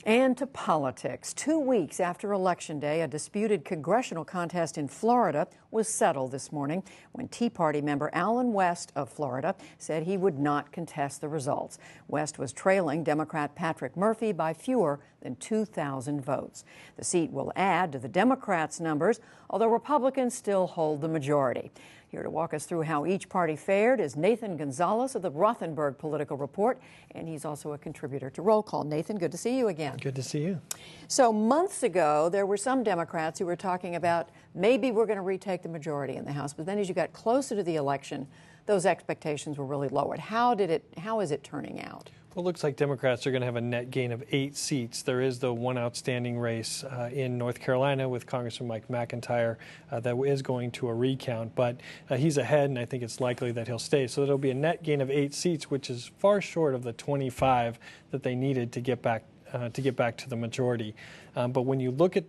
And to politics. 2 weeks after Election Day, a disputed congressional contest in Florida was settled this morning when Tea Party member Allen West of Florida said he would not contest the results. West was trailing Democrat Patrick Murphy by fewer than 2,000 votes. The seat will add to the Democrats' numbers, although Republicans still hold the majority. Here to walk us through how each party fared is Nathan Gonzalez of the Rothenberg Political Report, and he's also a contributor to Roll Call. Nathan, good to see you again. Good to see you. So months ago, there were some Democrats who were talking about maybe we're going to retake the majority in the House, but then as you got closer to the election, those expectations were really lowered. How is it turning out? Well, it looks like Democrats are going to have a net gain of 8 seats. There is the one outstanding race in North Carolina with Congressman Mike McIntyre that is going to a recount, but he's ahead, and I think it's likely that he'll stay. So it'll be a net gain of 8 seats, which is far short of the 25 that they needed to get back to the majority. But when you look at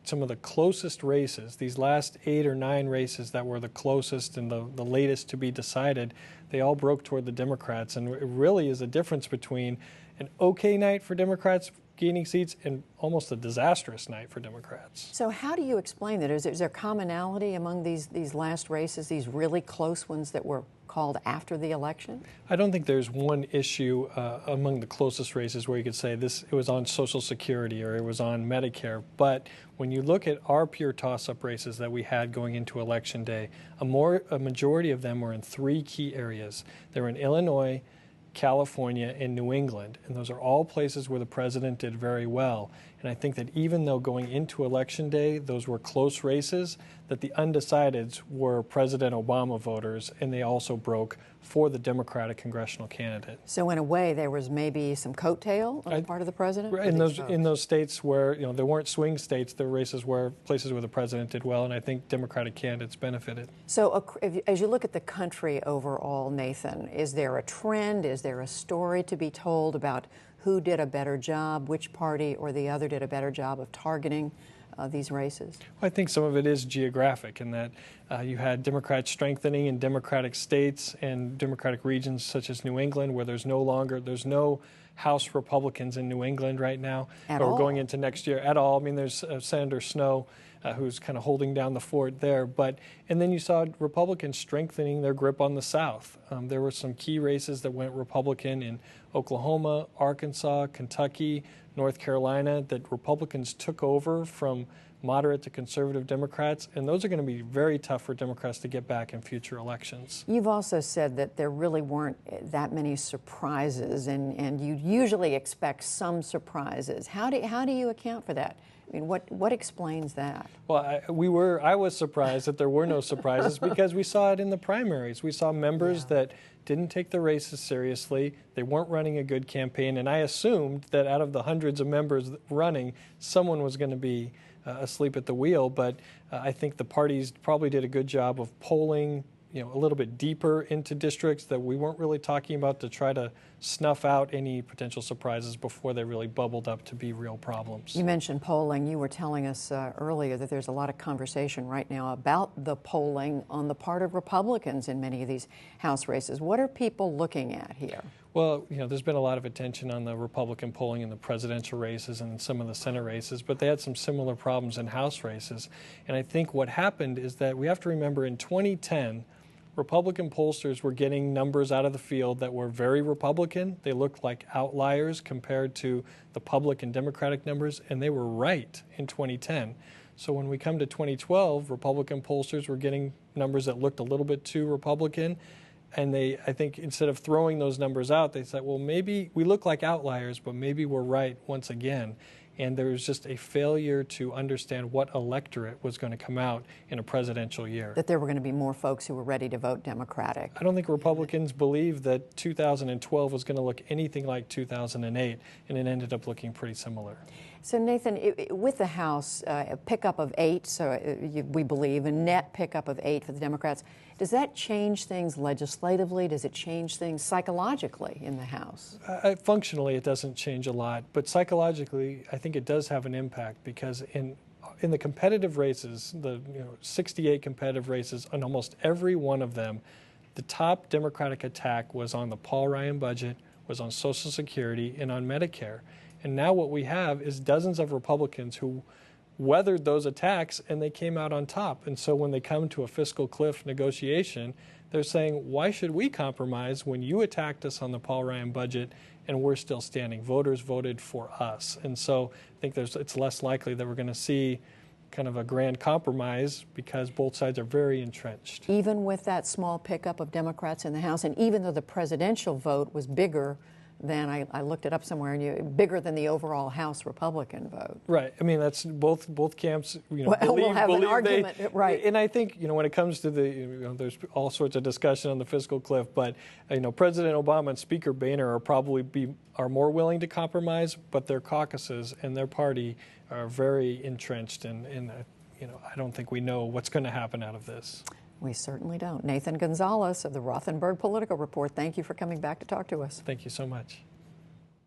some of the closest races, these last 8 or 9 races that were the closest and the latest to be decided, they all broke toward the Democrats. And it really is a difference between an okay night for Democrats gaining seats and almost a disastrous night for Democrats. So how do you explain that? Is there commonality among these last races, these really close ones that were called after the election? I don't think there's one issue among the closest races where you could say it was on Social Security or it was on Medicare. But when you look at our pure toss-up races that we had going into Election Day, a majority of them were in 3 key areas. They were in Illinois, California, and New England, and those are all places where the president did very well. And I think that even though going into Election Day, those were close races, that the undecideds were President Obama voters, and they also broke for the Democratic congressional candidate. So in a way, there was maybe some coattail on the part of the president? In those states where there weren't swing states, there were places where the president did well, and I think Democratic candidates benefited. So as you look at the country overall, Nathan, is there a trend, is there a story to be told about who did a better job, which party or the other did a better job of targeting these races? Well, I think some of it is geographic in that you had Democrats strengthening in Democratic states and Democratic regions such as New England, where there's no House Republicans in New England right now, or going into next year at all. I mean, there's Senator Snowe who's kind of holding down the fort there. And then you saw Republicans strengthening their grip on the South. There were some key races that went Republican in Oklahoma, Arkansas, Kentucky, North Carolina that Republicans took over from moderate to conservative Democrats, and those are going to be very tough for Democrats to get back in future elections. You've also said that there really weren't that many surprises, and you usually expect some surprises. How do you account for that? I mean, what explains that? Well, I was surprised that there were no surprises because we saw it in the primaries. We saw members that didn't take the races seriously. They weren't running a good campaign, and I assumed that out of the hundreds of members running, someone was going to be asleep at the wheel. But I think the parties probably did a good job of polling a little bit deeper into districts that we weren't really talking about to try to snuff out any potential surprises before they really bubbled up to be real problems. You mentioned polling. You were telling us earlier that there's a lot of conversation right now about the polling on the part of Republicans in many of these House races. What are people looking at here? Well, there's been a lot of attention on the Republican polling in the presidential races and some of the Senate races, but they had some similar problems in House races. And I think what happened is that we have to remember in 2010, Republican pollsters were getting numbers out of the field that were very Republican. They looked like outliers compared to the public and Democratic numbers, and they were right in 2010. So when we come to 2012, Republican pollsters were getting numbers that looked a little bit too Republican, and I think instead of throwing those numbers out, they said, well, maybe we look like outliers, but maybe we're right once again. And there was just a failure to understand what electorate was going to come out in a presidential year. That there were going to be more folks who were ready to vote Democratic. I don't think Republicans believed that 2012 was going to look anything like 2008, and it ended up looking pretty similar. So Nathan, with the House, a pickup of 8, we believe, a net pickup of 8 for the Democrats, does that change things legislatively? Does it change things psychologically in the House? Functionally, it doesn't change a lot, but psychologically, I think it does have an impact because in the competitive races, the 68 competitive races, on almost every one of them, the top Democratic attack was on the Paul Ryan budget, was on Social Security, and on Medicare. And now what we have is dozens of Republicans who weathered those attacks and they came out on top. And so when they come to a fiscal cliff negotiation, they're saying, why should we compromise when you attacked us on the Paul Ryan budget and we're still standing? Voters voted for us. And so I think it's less likely that we're going to see kind of a grand compromise because both sides are very entrenched. Even with that small pickup of Democrats in the House, and even though the presidential vote was bigger than, I looked it up somewhere, and bigger than the overall House Republican vote. Right. I mean, that's both camps. Well, we'll have an argument, right? And I think when it comes to there's all sorts of discussion on the fiscal cliff, but President Obama and Speaker Boehner are more willing to compromise, but their caucuses and their party are very entrenched, and I don't think we know what's going to happen out of this. We certainly don't. Nathan Gonzalez of the Rothenberg Political Report, thank you for coming back to talk to us. Thank you so much.